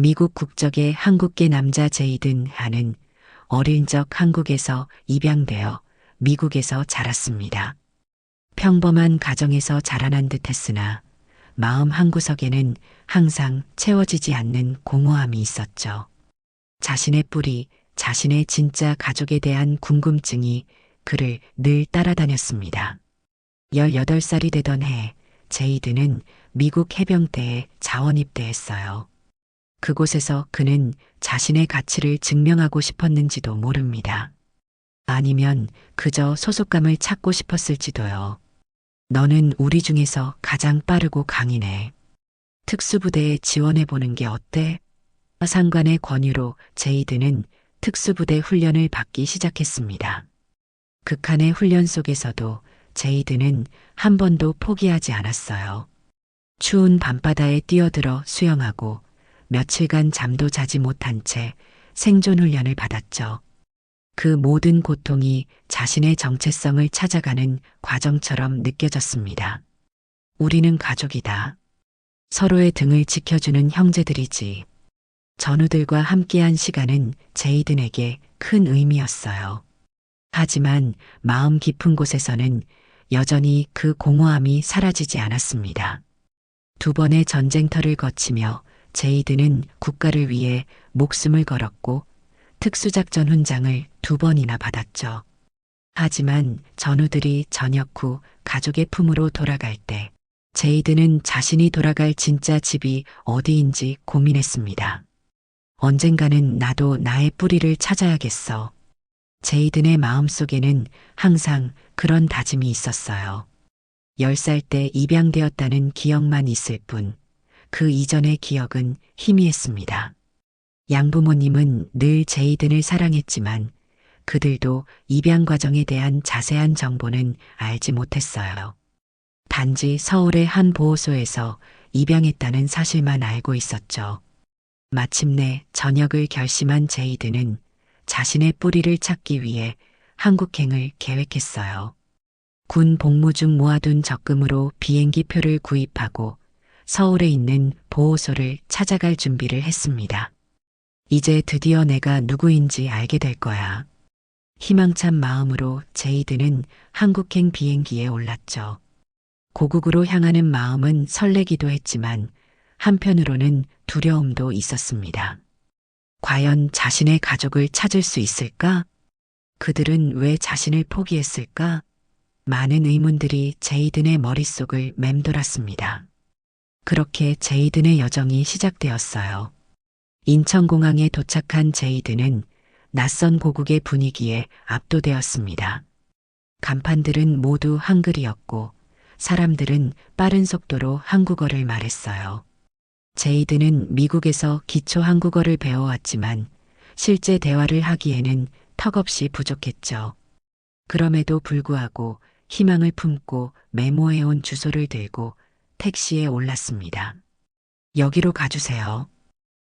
미국 국적의 한국계 남자 제이든 하는 어린 적 한국에서 입양되어 미국에서 자랐습니다. 평범한 가정에서 자라난 듯 했으나 마음 한구석에는 항상 채워지지 않는 공허함이 있었죠. 자신의 뿌리, 자신의 진짜 가족에 대한 궁금증이 그를 늘 따라다녔습니다. 18살이 되던 해, 제이드는 미국 해병대에 자원 입대했어요. 그곳에서 그는 자신의 가치를 증명하고 싶었는지도 모릅니다. 아니면 그저 소속감을 찾고 싶었을지도요. 너는 우리 중에서 가장 빠르고 강이네. 특수부대에 지원해보는 게 어때? 상관의 권유로 제이드는 특수부대 훈련을 받기 시작했습니다. 극한의 훈련 속에서도 제이드는 한 번도 포기하지 않았어요. 추운 밤바다에 뛰어들어 수영하고 며칠간 잠도 자지 못한 채 생존 훈련을 받았죠. 그 모든 고통이 자신의 정체성을 찾아가는 과정처럼 느껴졌습니다. 우리는 가족이다. 서로의 등을 지켜주는 형제들이지. 전우들과 함께한 시간은 제이든에게 큰 의미였어요. 하지만 마음 깊은 곳에서는 여전히 그 공허함이 사라지지 않았습니다. 2번의 전쟁터를 거치며 제이든은 국가를 위해 목숨을 걸었고 특수작전 훈장을 2번이나 받았죠. 하지만 전우들이 전역 후 가족의 품으로 돌아갈 때 제이든은 자신이 돌아갈 진짜 집이 어디인지 고민했습니다. 언젠가는 나도 나의 뿌리를 찾아야겠어. 제이든의 마음속에는 항상 그런 다짐이 있었어요. 10살 때 입양되었다는 기억만 있을 뿐, 그 이전의 기억은 희미했습니다. 양부모님은 늘 제이든을 사랑했지만 그들도 입양 과정에 대한 자세한 정보는 알지 못했어요. 단지 서울의 한 보호소에서 입양했다는 사실만 알고 있었죠. 마침내 전역을 결심한 제이든은 자신의 뿌리를 찾기 위해 한국행을 계획했어요. 군 복무 중 모아둔 적금으로 비행기 표를 구입하고 서울에 있는 보호소를 찾아갈 준비를 했습니다. 이제 드디어 내가 누구인지 알게 될 거야. 희망찬 마음으로 제이든은 한국행 비행기에 올랐죠. 고국으로 향하는 마음은 설레기도 했지만 한편으로는 두려움도 있었습니다. 과연 자신의 가족을 찾을 수 있을까? 그들은 왜 자신을 포기했을까? 많은 의문들이 제이든의 머릿속을 맴돌았습니다. 그렇게 제이든의 여정이 시작되었어요. 인천공항에 도착한 제이든은 낯선 고국의 분위기에 압도되었습니다. 간판들은 모두 한글이었고 사람들은 빠른 속도로 한국어를 말했어요. 제이든은 미국에서 기초 한국어를 배워왔지만 실제 대화를 하기에는 턱없이 부족했죠. 그럼에도 불구하고 희망을 품고 메모해온 주소를 들고 택시에 올랐습니다. 여기로 가주세요.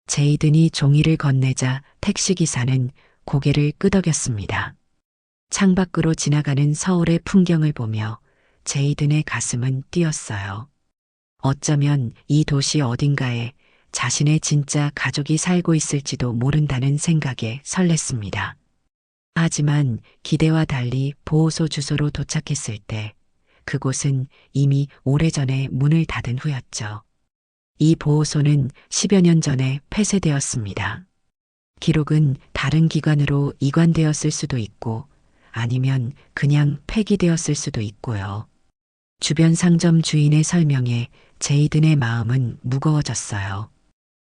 제이든이 종이를 건네자 택시기사는 고개를 끄덕였습니다. 창밖으로 지나가는 서울의 풍경을 보며 제이든의 가슴은 뛰었어요. 어쩌면 이 도시 어딘가에 자신의 진짜 가족이 살고 있을지도 모른다는 생각에 설렜습니다. 하지만 기대와 달리 보호소 주소로 도착했을 때 그곳은 이미 오래전에 문을 닫은 후였죠. 이 보호소는 10여 년 전에 폐쇄되었습니다. 기록은 다른 기관으로 이관되었을 수도 있고 아니면 그냥 폐기되었을 수도 있고요. 주변 상점 주인의 설명에 제이든의 마음은 무거워졌어요.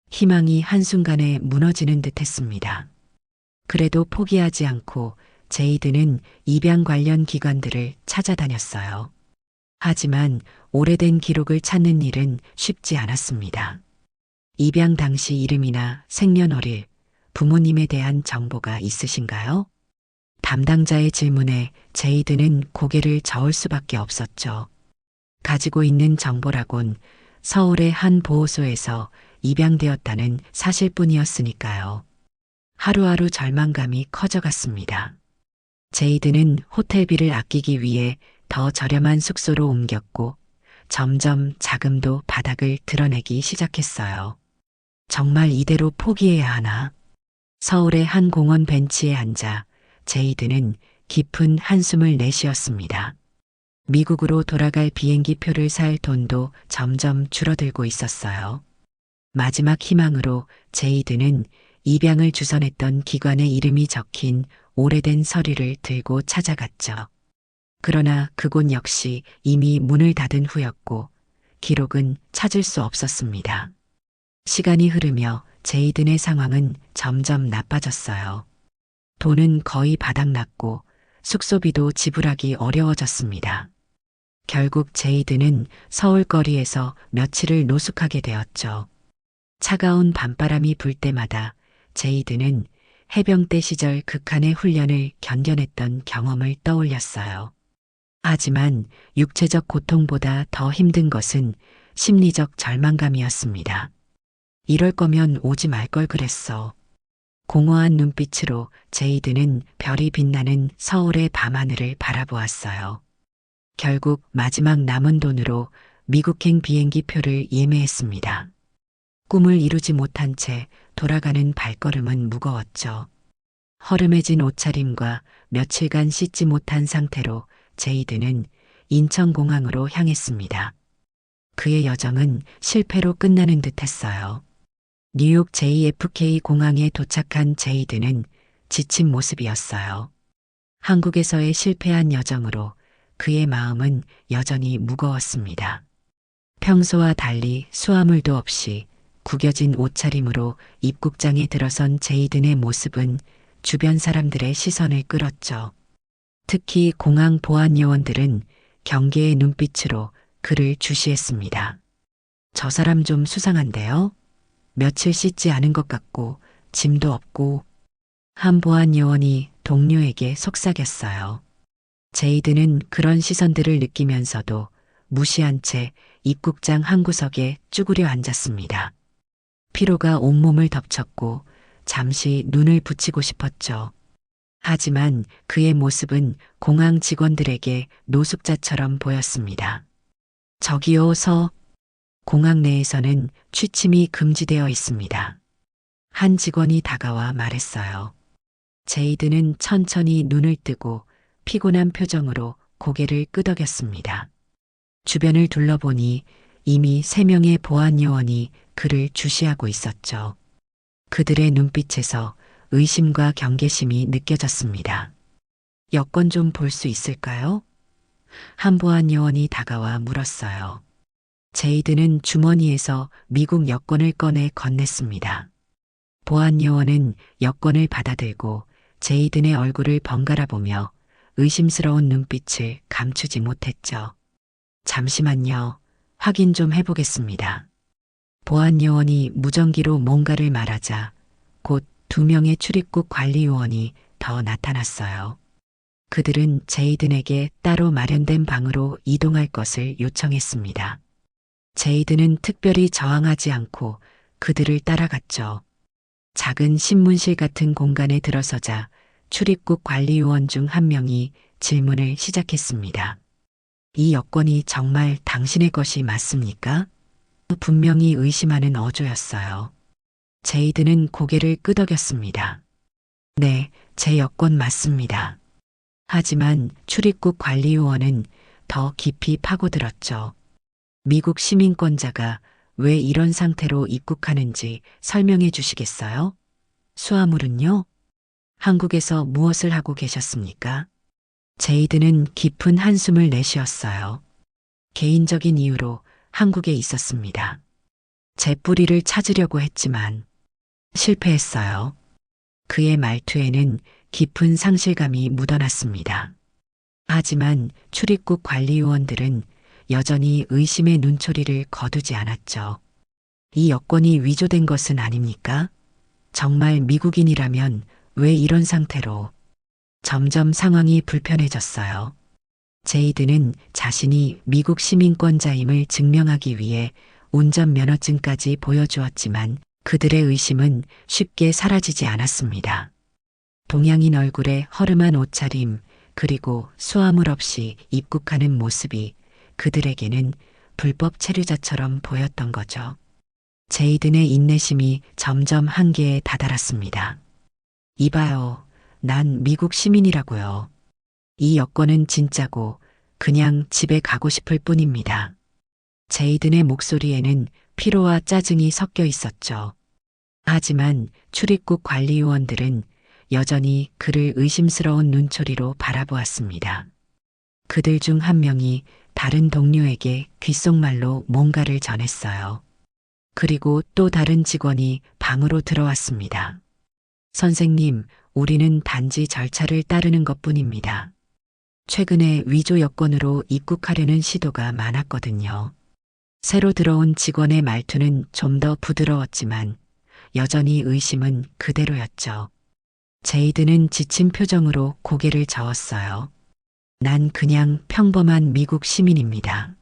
희망이 한순간에 무너지는 듯 했습니다. 그래도 포기하지 않고 제이든은 입양 관련 기관들을 찾아다녔어요. 하지만 오래된 기록을 찾는 일은 쉽지 않았습니다. 입양 당시 이름이나 생년월일, 부모님에 대한 정보가 있으신가요? 담당자의 질문에 제이든은 고개를 저을 수밖에 없었죠. 가지고 있는 정보라곤 서울의 한 보호소에서 입양되었다는 사실뿐이었으니까요. 하루하루 절망감이 커져갔습니다. 제이든은 호텔비를 아끼기 위해 더 저렴한 숙소로 옮겼고 점점 자금도 바닥을 드러내기 시작했어요. 정말 이대로 포기해야 하나? 서울의 한 공원 벤치에 앉아 제이드는 깊은 한숨을 내쉬었습니다. 미국으로 돌아갈 비행기 표를 살 돈도 점점 줄어들고 있었어요. 마지막 희망으로 제이드는 입양을 주선했던 기관의 이름이 적힌 오래된 서류를 들고 찾아갔죠. 그러나 그곳 역시 이미 문을 닫은 후였고 기록은 찾을 수 없었습니다. 시간이 흐르며 제이든의 상황은 점점 나빠졌어요. 돈은 거의 바닥났고 숙소비도 지불하기 어려워졌습니다. 결국 제이든은 서울거리에서 며칠을 노숙하게 되었죠. 차가운 밤바람이 불 때마다 제이든은 해병대 시절 극한의 훈련을 견뎌냈던 경험을 떠올렸어요. 하지만 육체적 고통보다 더 힘든 것은 심리적 절망감이었습니다. 이럴 거면 오지 말 걸 그랬어. 공허한 눈빛으로 제이드는 별이 빛나는 서울의 밤하늘을 바라보았어요. 결국 마지막 남은 돈으로 미국행 비행기 표를 예매했습니다. 꿈을 이루지 못한 채 돌아가는 발걸음은 무거웠죠. 허름해진 옷차림과 며칠간 씻지 못한 상태로 제이드는 인천공항으로 향했습니다. 그의 여정은 실패로 끝나는 듯했어요. 뉴욕 JFK 공항에 도착한 제이드는 지친 모습이었어요. 한국에서의 실패한 여정으로 그의 마음은 여전히 무거웠습니다. 평소와 달리 수화물도 없이 구겨진 옷차림으로 입국장에 들어선 제이든의 모습은 주변 사람들의 시선을 끌었죠. 특히 공항 보안 요원들은 경계의 눈빛으로 그를 주시했습니다. 저 사람 좀 수상한데요? 며칠 씻지 않은 것 같고 짐도 없고. 한 보안 요원이 동료에게 속삭였어요. 제이드는 그런 시선들을 느끼면서도 무시한 채 입국장 한 구석에 쭈그려 앉았습니다. 피로가 온몸을 덮쳤고 잠시 눈을 붙이고 싶었죠. 하지만 그의 모습은 공항 직원들에게 노숙자처럼 보였습니다. 저기요, 공항 내에서는 취침이 금지되어 있습니다. 한 직원이 다가와 말했어요. 제이드는 천천히 눈을 뜨고 피곤한 표정으로 고개를 끄덕였습니다. 주변을 둘러보니 이미 3명의 보안 요원이 그를 주시하고 있었죠. 그들의 눈빛에서 의심과 경계심이 느껴졌습니다. 여권 좀 볼 수 있을까요? 한 보안 요원이 다가와 물었어요. 제이드는 주머니에서 미국 여권을 꺼내 건넸습니다. 보안 요원은 여권을 받아들고 제이든의 얼굴을 번갈아 보며 의심스러운 눈빛을 감추지 못했죠. 잠시만요. 확인 좀 해보겠습니다. 보안 요원이 무전기로 뭔가를 말하자 곧 2명의 출입국 관리 요원이 더 나타났어요. 그들은 제이든에게 따로 마련된 방으로 이동할 것을 요청했습니다. 제이든은 특별히 저항하지 않고 그들을 따라갔죠. 작은 신문실 같은 공간에 들어서자 출입국 관리 요원 중 한 명이 질문을 시작했습니다. 이 여권이 정말 당신의 것이 맞습니까? 분명히 의심하는 어조였어요. 제이드는 고개를 끄덕였습니다. 네, 제 여권 맞습니다. 하지만 출입국 관리 요원은 더 깊이 파고들었죠. 미국 시민권자가 왜 이런 상태로 입국하는지 설명해 주시겠어요? 수화물은요? 한국에서 무엇을 하고 계셨습니까? 제이드는 깊은 한숨을 내쉬었어요. 개인적인 이유로 한국에 있었습니다. 제 뿌리를 찾으려고 했지만 실패했어요. 그의 말투에는 깊은 상실감이 묻어났습니다. 하지만 출입국 관리 요원들은 여전히 의심의 눈초리를 거두지 않았죠. 이 여권이 위조된 것은 아닙니까? 정말 미국인이라면 왜 이런 상태로? 점점 상황이 불편해졌어요. 제이드는 자신이 미국 시민권자임을 증명하기 위해 운전면허증까지 보여주었지만 그들의 의심은 쉽게 사라지지 않았습니다. 동양인 얼굴에 허름한 옷차림 그리고 수화물 없이 입국하는 모습이 그들에게는 불법 체류자처럼 보였던 거죠. 제이든의 인내심이 점점 한계에 다다랐습니다. 이봐요. 난 미국 시민이라고요. 이 여권은 진짜고 그냥 집에 가고 싶을 뿐입니다. 제이든의 목소리에는 피로와 짜증이 섞여 있었죠. 하지만 출입국 관리요원들은 여전히 그를 의심스러운 눈초리로 바라보았습니다. 그들 중 한 명이 다른 동료에게 귓속말로 뭔가를 전했어요. 그리고 또 다른 직원이 방으로 들어왔습니다. 선생님, 우리는 단지 절차를 따르는 것뿐입니다. 최근에 위조 여권으로 입국하려는 시도가 많았거든요. 새로 들어온 직원의 말투는 좀 더 부드러웠지만 여전히 의심은 그대로였죠. 제이드는 지친 표정으로 고개를 저었어요. 난 그냥 평범한 미국 시민입니다.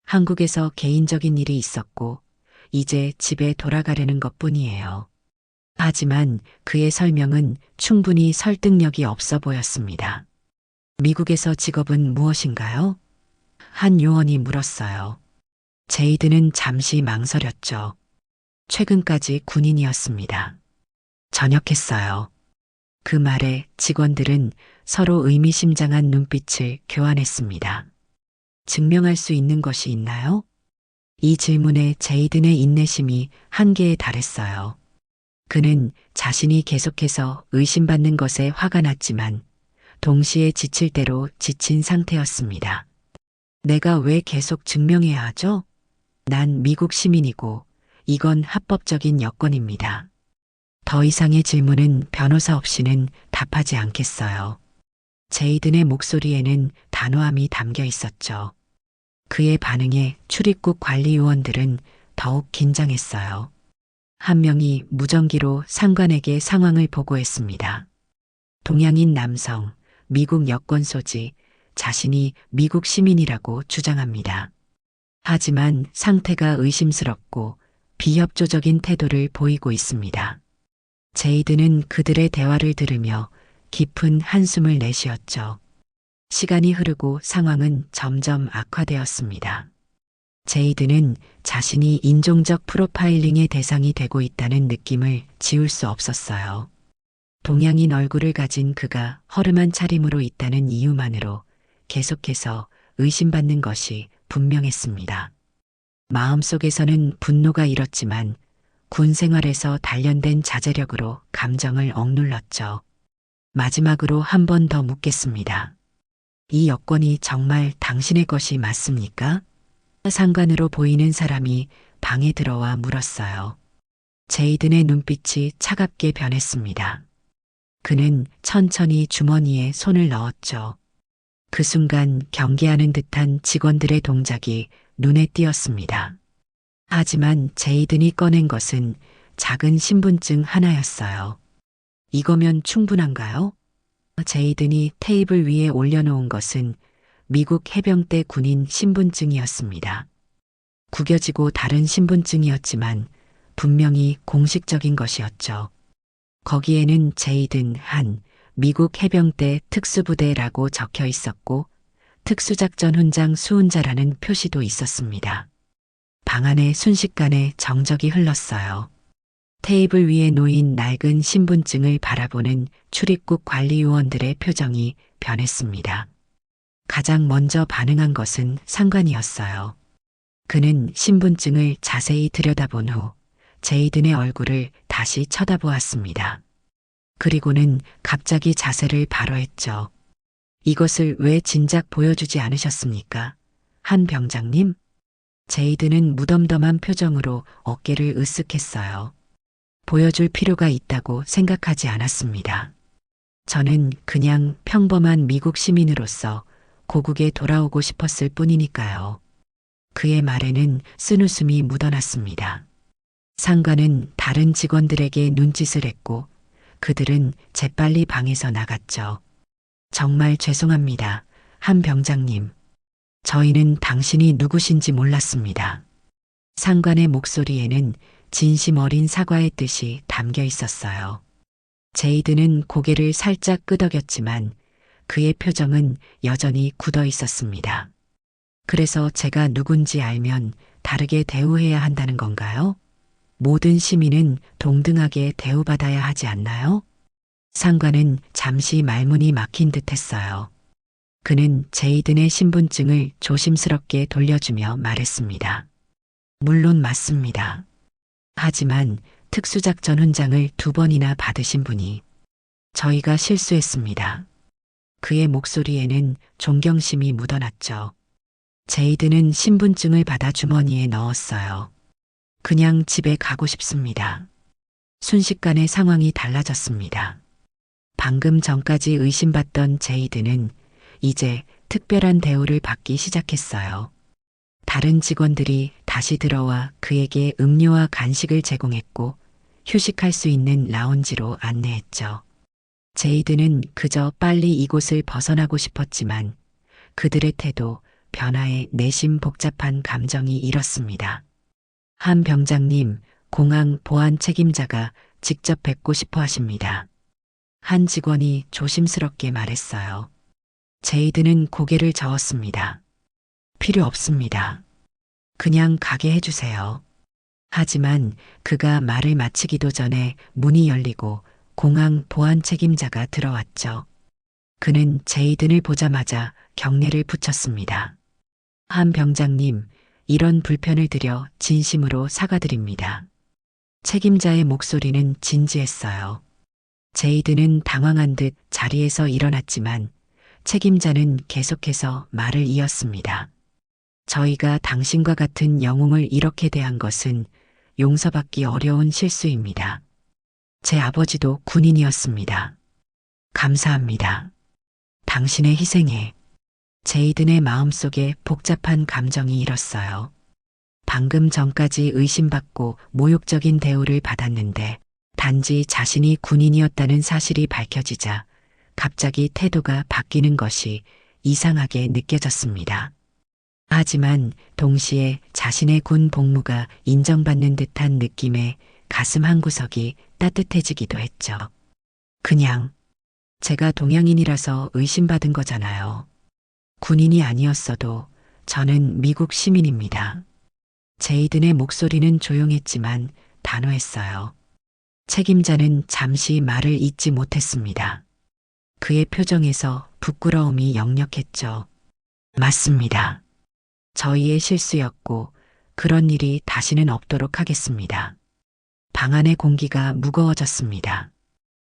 한국에서 개인적인 일이 있었고 이제 집에 돌아가려는 것뿐이에요. 하지만 그의 설명은 충분히 설득력이 없어 보였습니다. 미국에서 직업은 무엇인가요? 한 요원이 물었어요. 제이드는 잠시 망설였죠. 최근까지 군인이었습니다. 전역했어요. 그 말에 직원들은 서로 의미심장한 눈빛을 교환했습니다. 증명할 수 있는 것이 있나요? 이 질문에 제이든의 인내심이 한계에 달했어요. 그는 자신이 계속해서 의심받는 것에 화가 났지만 동시에 지칠 대로 지친 상태였습니다. 내가 왜 계속 증명해야 하죠? 난 미국 시민이고 이건 합법적인 여건입니다. 더 이상의 질문은 변호사 없이는 답하지 않겠어요. 제이든의 목소리에는 단호함이 담겨 있었죠. 그의 반응에 출입국 관리요원들은 더욱 긴장했어요. 한 명이 무전기로 상관에게 상황을 보고했습니다. 동양인 남성, 미국 여권 소지, 자신이 미국 시민이라고 주장합니다. 하지만 상태가 의심스럽고 비협조적인 태도를 보이고 있습니다. 제이드는 그들의 대화를 들으며 깊은 한숨을 내쉬었죠. 시간이 흐르고 상황은 점점 악화되었습니다. 제이드는 자신이 인종적 프로파일링의 대상이 되고 있다는 느낌을 지울 수 없었어요. 동양인 얼굴을 가진 그가 허름한 차림으로 있다는 이유만으로 계속해서 의심받는 것이 분명했습니다. 마음속에서는 분노가 일었지만 군 생활에서 단련된 자제력으로 감정을 억눌렀죠. 마지막으로 한 번 더 묻겠습니다. 이 여권이 정말 당신의 것이 맞습니까? 상관으로 보이는 사람이 방에 들어와 물었어요. 제이든의 눈빛이 차갑게 변했습니다. 그는 천천히 주머니에 손을 넣었죠. 그 순간 경계하는 듯한 직원들의 동작이 눈에 띄었습니다. 하지만 제이든이 꺼낸 것은 작은 신분증 하나였어요. 이거면 충분한가요? 제이든이 테이블 위에 올려놓은 것은 미국 해병대 군인 신분증이었습니다. 구겨지고 다른 신분증이었지만 분명히 공식적인 것이었죠. 거기에는 제이든 한 미국 해병대 특수부대라고 적혀 있었고 특수작전 훈장 수훈자라는 표시도 있었습니다. 방 안에 순식간에 정적이 흘렀어요. 테이블 위에 놓인 낡은 신분증을 바라보는 출입국 관리요원들의 표정이 변했습니다. 가장 먼저 반응한 것은 상관이었어요. 그는 신분증을 자세히 들여다본 후 제이든의 얼굴을 다시 쳐다보았습니다. 그리고는 갑자기 자세를 바로 했죠. 이것을 왜 진작 보여주지 않으셨습니까? 한 병장님? 제이든은 무덤덤한 표정으로 어깨를 으쓱했어요. 보여줄 필요가 있다고 생각하지 않았습니다. 저는 그냥 평범한 미국 시민으로서 고국에 돌아오고 싶었을 뿐이니까요. 그의 말에는 쓴웃음이 묻어났습니다. 상관은 다른 직원들에게 눈짓을 했고 그들은 재빨리 방에서 나갔죠. 정말 죄송합니다. 한 병장님. 저희는 당신이 누구신지 몰랐습니다. 상관의 목소리에는 진심 어린 사과의 뜻이 담겨 있었어요. 제이드는 고개를 살짝 끄덕였지만 그의 표정은 여전히 굳어 있었습니다. 그래서 제가 누군지 알면 다르게 대우해야 한다는 건가요? 모든 시민은 동등하게 대우받아야 하지 않나요? 상관은 잠시 말문이 막힌 듯 했어요. 그는 제이든의 신분증을 조심스럽게 돌려주며 말했습니다. 물론 맞습니다. 하지만 특수작전 훈장을 2번이나 받으신 분이 저희가 실수했습니다. 그의 목소리에는 존경심이 묻어났죠. 제이드는 신분증을 받아 주머니에 넣었어요. 그냥 집에 가고 싶습니다. 순식간에 상황이 달라졌습니다. 방금 전까지 의심받던 제이드는 이제 특별한 대우를 받기 시작했어요. 다른 직원들이 다시 들어와 그에게 음료와 간식을 제공했고 휴식할 수 있는 라운지로 안내했죠. 제이드는 그저 빨리 이곳을 벗어나고 싶었지만 그들의 태도, 변화에 내심 복잡한 감정이 일었습니다. 한 병장님, 공항 보안 책임자가 직접 뵙고 싶어 하십니다. 한 직원이 조심스럽게 말했어요. 제이드는 고개를 저었습니다. 필요 없습니다. 그냥 가게 해주세요. 하지만 그가 말을 마치기도 전에 문이 열리고 공항 보안 책임자가 들어왔죠. 그는 제이든을 보자마자 경례를 붙였습니다. 한 병장님, 이런 불편을 드려 진심으로 사과드립니다. 책임자의 목소리는 진지했어요. 제이든은 당황한 듯 자리에서 일어났지만 책임자는 계속해서 말을 이었습니다. 저희가 당신과 같은 영웅을 이렇게 대한 것은 용서받기 어려운 실수입니다. 제 아버지도 군인이었습니다. 감사합니다. 당신의 희생에 제이든의 마음속에 복잡한 감정이 일었어요. 방금 전까지 의심받고 모욕적인 대우를 받았는데 단지 자신이 군인이었다는 사실이 밝혀지자 갑자기 태도가 바뀌는 것이 이상하게 느껴졌습니다. 하지만 동시에 자신의 군 복무가 인정받는 듯한 느낌에 가슴 한구석이 따뜻해지기도 했죠. 그냥 제가 동양인이라서 의심받은 거잖아요. 군인이 아니었어도 저는 미국 시민입니다. 제이든의 목소리는 조용했지만 단호했어요. 책임자는 잠시 말을 잇지 못했습니다. 그의 표정에서 부끄러움이 역력했죠. 맞습니다. 저희의 실수였고 그런 일이 다시는 없도록 하겠습니다. 방 안의 공기가 무거워졌습니다.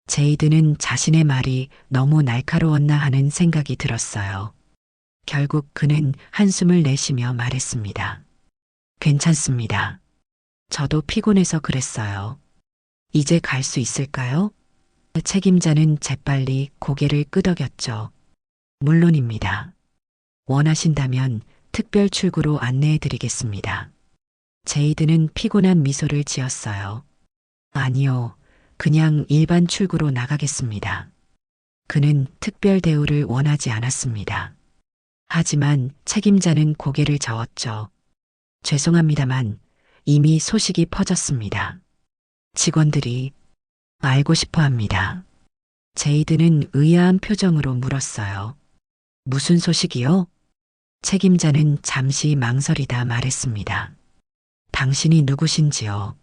제이드는 자신의 말이 너무 날카로웠나 하는 생각이 들었어요. 결국 그는 한숨을 내쉬며 말했습니다. 괜찮습니다. 저도 피곤해서 그랬어요. 이제 갈 수 있을까요? 책임자는 재빨리 고개를 끄덕였죠. 물론입니다. 원하신다면 특별 출구로 안내해 드리겠습니다. 제이드는 피곤한 미소를 지었어요. 아니요, 그냥 일반 출구로 나가겠습니다. 그는 특별 대우를 원하지 않았습니다. 하지만 책임자는 고개를 저었죠. 죄송합니다만 이미 소식이 퍼졌습니다. 직원들이 알고 싶어 합니다. 제이드는 의아한 표정으로 물었어요. 무슨 소식이요? 책임자는 잠시 망설이다 말했습니다. 당신이 누구신지요?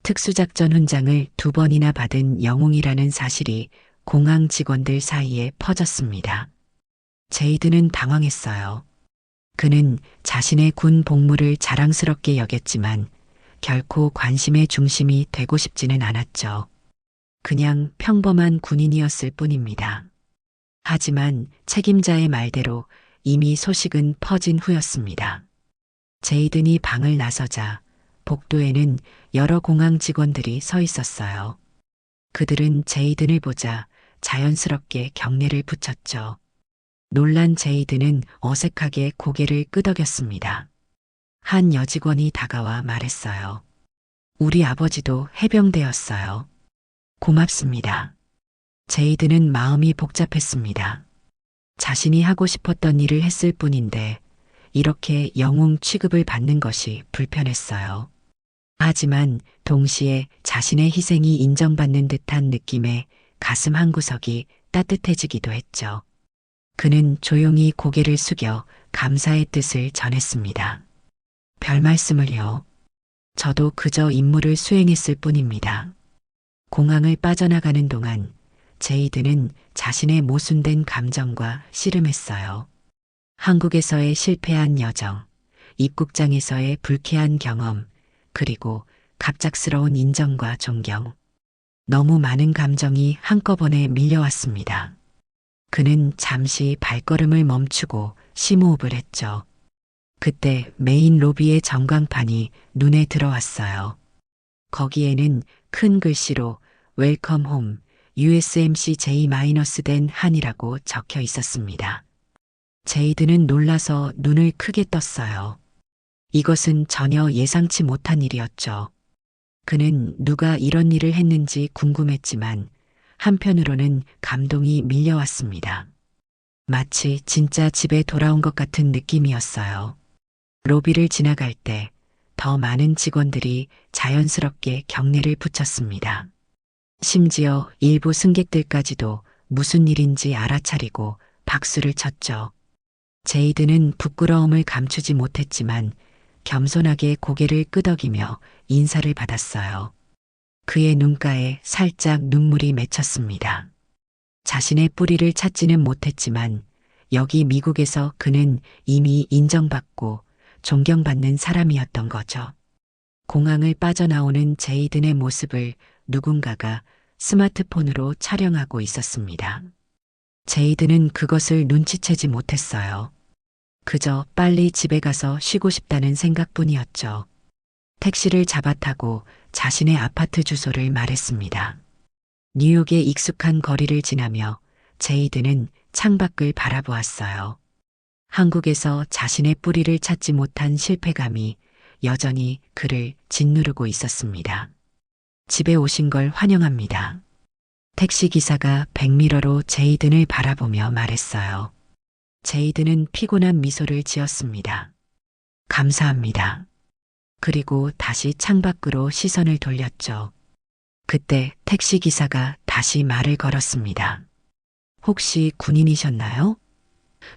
특수작전 훈장을 2번이나 받은 영웅이라는 사실이 공항 직원들 사이에 퍼졌습니다. 제이드는 당황했어요. 그는 자신의 군 복무를 자랑스럽게 여겼지만 결코 관심의 중심이 되고 싶지는 않았죠. 그냥 평범한 군인이었을 뿐입니다. 하지만 책임자의 말대로 이미 소식은 퍼진 후였습니다. 제이든이 방을 나서자 복도에는 여러 공항 직원들이 서 있었어요. 그들은 제이든을 보자 자연스럽게 경례를 붙였죠. 놀란 제이든은 어색하게 고개를 끄덕였습니다. 한 여직원이 다가와 말했어요. 우리 아버지도 해병대였어요. 고맙습니다. 제이든은 마음이 복잡했습니다. 자신이 하고 싶었던 일을 했을 뿐인데 이렇게 영웅 취급을 받는 것이 불편했어요. 하지만 동시에 자신의 희생이 인정받는 듯한 느낌에 가슴 한구석이 따뜻해지기도 했죠. 그는 조용히 고개를 숙여 감사의 뜻을 전했습니다. 별 말씀을요. 저도 그저 임무를 수행했을 뿐입니다. 공항을 빠져나가는 동안 제이드는 자신의 모순된 감정과 씨름했어요. 한국에서의 실패한 여정, 입국장에서의 불쾌한 경험, 그리고 갑작스러운 인정과 존경. 너무 많은 감정이 한꺼번에 밀려왔습니다. 그는 잠시 발걸음을 멈추고 심호흡을 했죠. 그때 메인 로비의 전광판이 눈에 들어왔어요. 거기에는 큰 글씨로 웰컴 홈 USMC J-된 한이라고 적혀 있었습니다. 제이드는 놀라서 눈을 크게 떴어요. 이것은 전혀 예상치 못한 일이었죠. 그는 누가 이런 일을 했는지 궁금했지만 한편으로는 감동이 밀려왔습니다. 마치 진짜 집에 돌아온 것 같은 느낌이었어요. 로비를 지나갈 때 더 많은 직원들이 자연스럽게 경례를 붙였습니다. 심지어 일부 승객들까지도 무슨 일인지 알아차리고 박수를 쳤죠. 제이드는 부끄러움을 감추지 못했지만 겸손하게 고개를 끄덕이며 인사를 받았어요. 그의 눈가에 살짝 눈물이 맺혔습니다. 자신의 뿌리를 찾지는 못했지만 여기 미국에서 그는 이미 인정받고 존경받는 사람이었던 거죠. 공항을 빠져나오는 제이든의 모습을 누군가가 스마트폰으로 촬영하고 있었습니다. 제이든은 그것을 눈치채지 못했어요. 그저 빨리 집에 가서 쉬고 싶다는 생각뿐이었죠. 택시를 잡아타고 자신의 아파트 주소를 말했습니다. 뉴욕의 익숙한 거리를 지나며 제이든은 창밖을 바라보았어요. 한국에서 자신의 뿌리를 찾지 못한 실패감이 여전히 그를 짓누르고 있었습니다. 집에 오신 걸 환영합니다. 택시기사가 백미러로 제이든을 바라보며 말했어요. 제이든은 피곤한 미소를 지었습니다. 감사합니다. 그리고 다시 창밖으로 시선을 돌렸죠. 그때 택시기사가 다시 말을 걸었습니다. 혹시 군인이셨나요?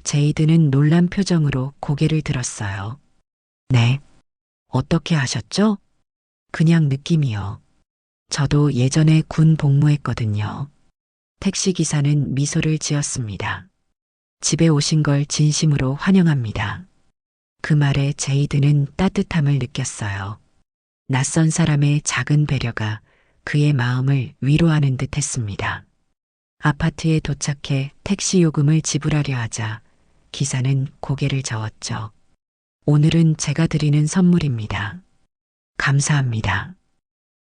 제이드는 놀란 표정으로 고개를 들었어요. 네. 어떻게 아셨죠? 그냥 느낌이요. 저도 예전에 군 복무했거든요. 택시기사는 미소를 지었습니다. 집에 오신 걸 진심으로 환영합니다. 그 말에 제이드는 따뜻함을 느꼈어요. 낯선 사람의 작은 배려가 그의 마음을 위로하는 듯 했습니다. 아파트에 도착해 택시 요금을 지불하려 하자 기사는 고개를 저었죠. 오늘은 제가 드리는 선물입니다. 감사합니다.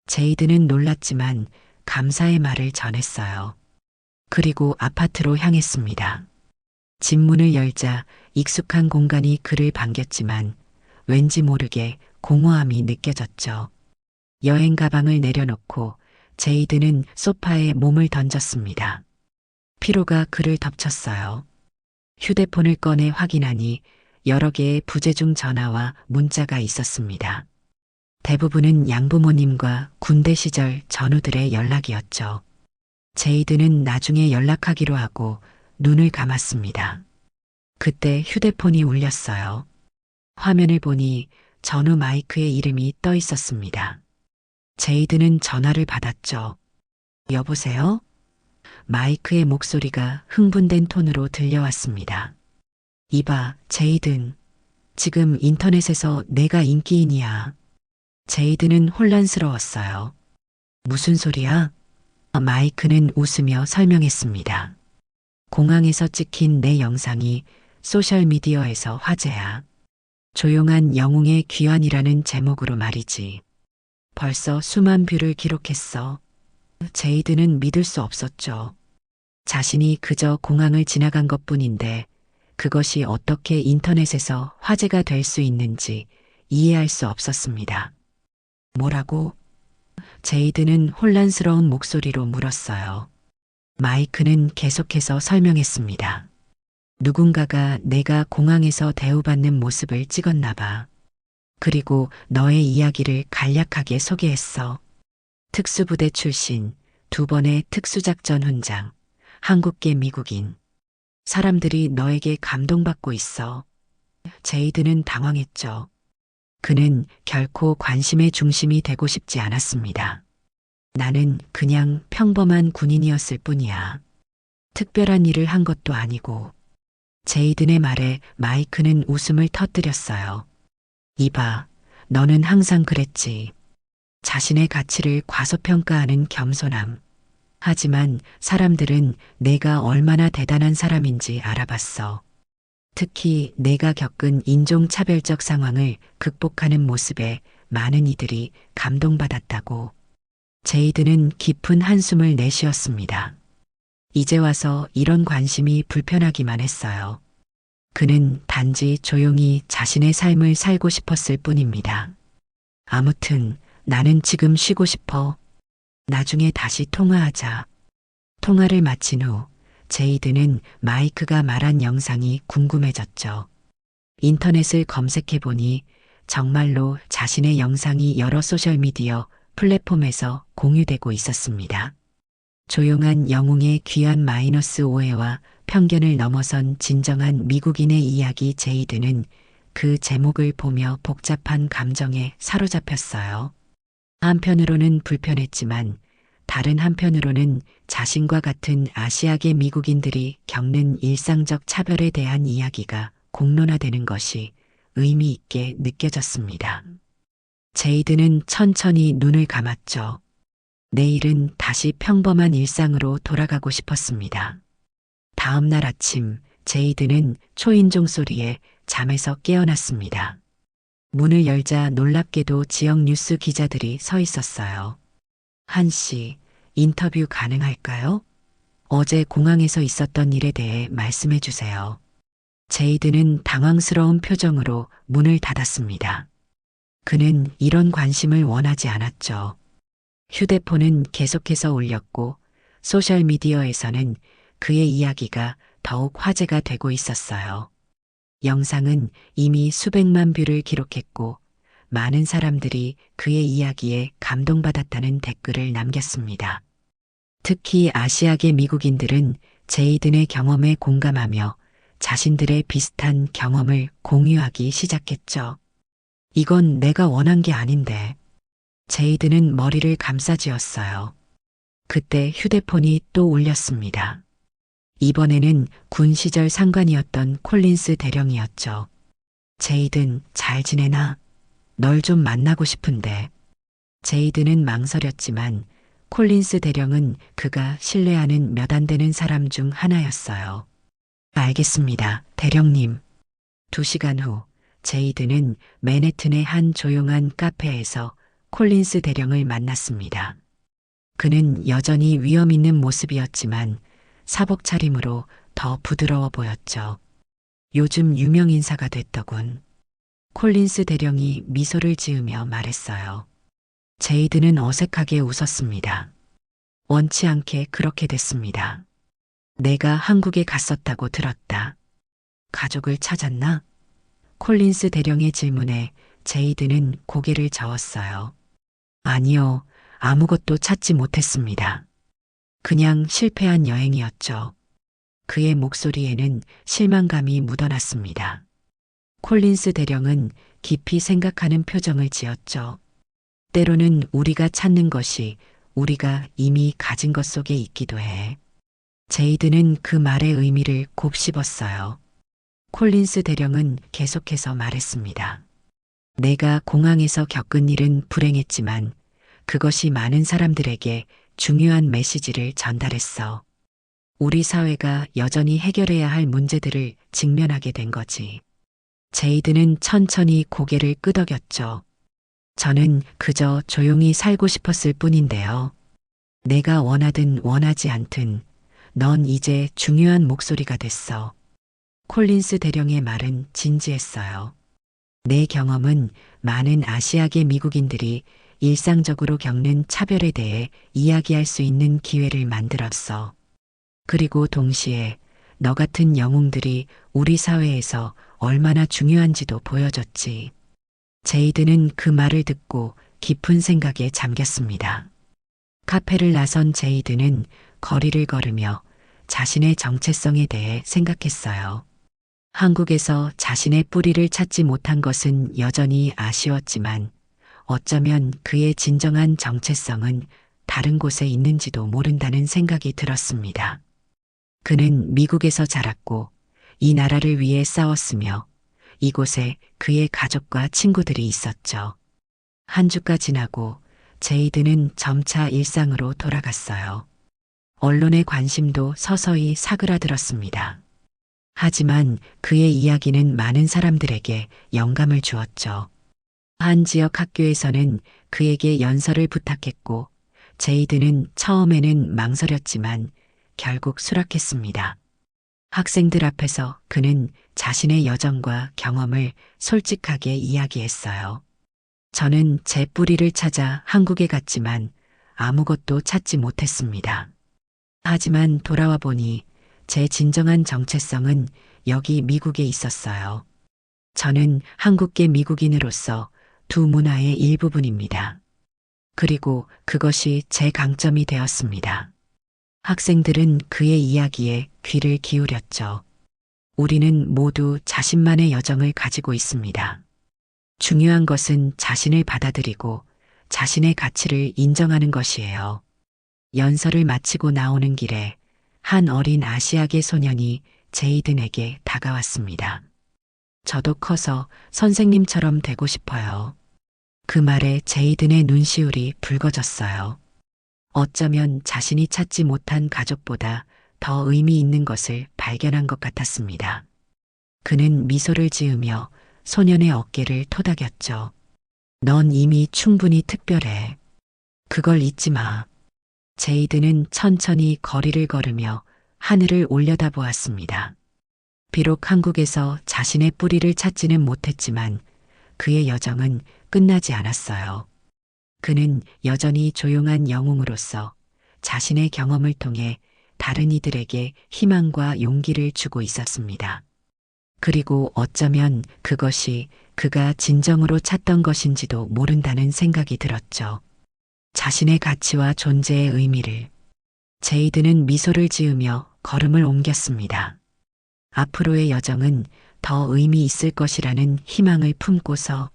제이드는 놀랐지만 감사의 말을 전했어요. 그리고 아파트로 향했습니다. 집 문을 열자 익숙한 공간이 그를 반겼지만 왠지 모르게 공허함이 느껴졌죠. 여행 가방을 내려놓고 제이드는 소파에 몸을 던졌습니다. 피로가 그를 덮쳤어요. 휴대폰을 꺼내 확인하니 여러 개의 부재중 전화와 문자가 있었습니다. 대부분은 양부모님과 군대 시절 전우들의 연락이었죠. 제이드는 나중에 연락하기로 하고 눈을 감았습니다. 그때 휴대폰이 울렸어요. 화면을 보니 전우 마이크의 이름이 떠 있었습니다. 제이드는 전화를 받았죠. 여보세요? 마이크의 목소리가 흥분된 톤으로 들려왔습니다. 이봐, 제이든. 지금 인터넷에서 내가 인기인이야. 제이드는 혼란스러웠어요. 무슨 소리야? 마이크는 웃으며 설명했습니다. 공항에서 찍힌 내 영상이 소셜미디어에서 화제야. 조용한 영웅의 귀환이라는 제목으로 말이지. 벌써 수만 뷰를 기록했어. 제이드는 믿을 수 없었죠. 자신이 그저 공항을 지나간 것뿐인데 그것이 어떻게 인터넷에서 화제가 될 수 있는지 이해할 수 없었습니다. 뭐라고? 제이드는 혼란스러운 목소리로 물었어요. 마이크는 계속해서 설명했습니다. 누군가가 내가 공항에서 대우받는 모습을 찍었나 봐. 그리고 너의 이야기를 간략하게 소개했어. 특수부대 출신, 2번의 특수작전 훈장, 한국계 미국인. 사람들이 너에게 감동받고 있어. 제이드는 당황했죠. 그는 결코 관심의 중심이 되고 싶지 않았습니다. 나는 그냥 평범한 군인이었을 뿐이야. 특별한 일을 한 것도 아니고. 제이든의 말에 마이크는 웃음을 터뜨렸어요. 이봐, 너는 항상 그랬지. 자신의 가치를 과소평가하는 겸손함. 하지만 사람들은 내가 얼마나 대단한 사람인지 알아봤어. 특히 내가 겪은 인종차별적 상황을 극복하는 모습에 많은 이들이 감동받았다고. 제이드는 깊은 한숨을 내쉬었습니다. 이제 와서 이런 관심이 불편하기만 했어요. 그는 단지 조용히 자신의 삶을 살고 싶었을 뿐입니다. 아무튼 나는 지금 쉬고 싶어. 나중에 다시 통화하자. 통화를 마친 후 제이드는 마이크가 말한 영상이 궁금해졌죠. 인터넷을 검색해보니 정말로 자신의 영상이 여러 소셜미디어 플랫폼에서 공유되고 있었습니다. 조용한 영웅의 귀한 마이너스 오해와 편견을 넘어선 진정한 미국인의 이야기. 제이드는 그 제목을 보며 복잡한 감정에 사로잡혔어요. 한편으로는 불편했지만 다른 한편으로는 자신과 같은 아시아계 미국인들이 겪는 일상적 차별에 대한 이야기가 공론화되는 것이 의미 있게 느껴졌습니다. 제이드는 천천히 눈을 감았죠. 내일은 다시 평범한 일상으로 돌아가고 싶었습니다. 다음 날 아침, 제이드는 초인종 소리에 잠에서 깨어났습니다. 문을 열자 놀랍게도 지역 뉴스 기자들이 서 있었어요. 한 씨, 인터뷰 가능할까요? 어제 공항에서 있었던 일에 대해 말씀해 주세요. 제이드는 당황스러운 표정으로 문을 닫았습니다. 그는 이런 관심을 원하지 않았죠. 휴대폰은 계속해서 울렸고 소셜미디어에서는 그의 이야기가 더욱 화제가 되고 있었어요. 영상은 이미 수백만 뷰를 기록했고 많은 사람들이 그의 이야기에 감동받았다는 댓글을 남겼습니다. 특히 아시아계 미국인들은 제이든의 경험에 공감하며 자신들의 비슷한 경험을 공유하기 시작했죠. 이건 내가 원한 게 아닌데. 제이든은 머리를 감싸쥐었어요. 그때 휴대폰이 또 울렸습니다. 이번에는 군 시절 상관이었던 콜린스 대령이었죠. 제이든, 잘 지내나? 널 좀 만나고 싶은데. 제이든은 망설였지만 콜린스 대령은 그가 신뢰하는 몇 안 되는 사람 중 하나였어요. 알겠습니다, 대령님. 2시간 후 제이든은 맨해튼의 한 조용한 카페에서 콜린스 대령을 만났습니다. 그는 여전히 위험 있는 모습이었지만 사복 차림으로 더 부드러워 보였죠. 요즘 유명 인사가 됐더군. 콜린스 대령이 미소를 지으며 말했어요. 제이드는 어색하게 웃었습니다. 원치 않게 그렇게 됐습니다. 내가 한국에 갔었다고 들었다. 가족을 찾았나? 콜린스 대령의 질문에 제이드는 고개를 저었어요. 아니요, 아무것도 찾지 못했습니다. 그냥 실패한 여행이었죠. 그의 목소리에는 실망감이 묻어났습니다. 콜린스 대령은 깊이 생각하는 표정을 지었죠. 때로는 우리가 찾는 것이 우리가 이미 가진 것 속에 있기도 해. 제이드는 그 말의 의미를 곱씹었어요. 콜린스 대령은 계속해서 말했습니다. 내가 공항에서 겪은 일은 불행했지만 그것이 많은 사람들에게 중요한 메시지를 전달했어. 우리 사회가 여전히 해결해야 할 문제들을 직면하게 된 거지. 제이드는 천천히 고개를 끄덕였죠. 저는 그저 조용히 살고 싶었을 뿐인데요. 내가 원하든 원하지 않든 넌 이제 중요한 목소리가 됐어. 콜린스 대령의 말은 진지했어요. 내 경험은 많은 아시아계 미국인들이 일상적으로 겪는 차별에 대해 이야기할 수 있는 기회를 만들었어. 그리고 동시에 너 같은 영웅들이 우리 사회에서 얼마나 중요한지도 보여줬지. 제이드는 그 말을 듣고 깊은 생각에 잠겼습니다. 카페를 나선 제이드는 거리를 걸으며 자신의 정체성에 대해 생각했어요. 한국에서 자신의 뿌리를 찾지 못한 것은 여전히 아쉬웠지만 어쩌면 그의 진정한 정체성은 다른 곳에 있는지도 모른다는 생각이 들었습니다. 그는 미국에서 자랐고 이 나라를 위해 싸웠으며 이곳에 그의 가족과 친구들이 있었죠. 한 주가 지나고 제이드는 점차 일상으로 돌아갔어요. 언론의 관심도 서서히 사그라들었습니다. 하지만 그의 이야기는 많은 사람들에게 영감을 주었죠. 한 지역 학교에서는 그에게 연설을 부탁했고 제이드는 처음에는 망설였지만 결국 수락했습니다. 학생들 앞에서 그는 자신의 여정과 경험을 솔직하게 이야기했어요. 저는 제 뿌리를 찾아 한국에 갔지만 아무것도 찾지 못했습니다. 하지만 돌아와 보니 제 진정한 정체성은 여기 미국에 있었어요. 저는 한국계 미국인으로서 두 문화의 일부분입니다. 그리고 그것이 제 강점이 되었습니다. 학생들은 그의 이야기에 귀를 기울였죠. 우리는 모두 자신만의 여정을 가지고 있습니다. 중요한 것은 자신을 받아들이고 자신의 가치를 인정하는 것이에요. 연설을 마치고 나오는 길에 한 어린 아시아계 소년이 제이든에게 다가왔습니다. 저도 커서 선생님처럼 되고 싶어요. 그 말에 제이든의 눈시울이 붉어졌어요. 어쩌면 자신이 찾지 못한 가족보다 더 의미 있는 것을 발견한 것 같았습니다. 그는 미소를 지으며 소년의 어깨를 토닥였죠. 넌 이미 충분히 특별해. 그걸 잊지 마. 제이드는 천천히 거리를 걸으며 하늘을 올려다보았습니다. 비록 한국에서 자신의 뿌리를 찾지는 못했지만 그의 여정은 끝나지 않았어요. 그는 여전히 조용한 영웅으로서 자신의 경험을 통해 다른 이들에게 희망과 용기를 주고 있었습니다. 그리고 어쩌면 그것이 그가 진정으로 찾던 것인지도 모른다는 생각이 들었죠. 자신의 가치와 존재의 의미를. 제이드는 미소를 지으며 걸음을 옮겼습니다. 앞으로의 여정은 더 의미 있을 것이라는 희망을 품고서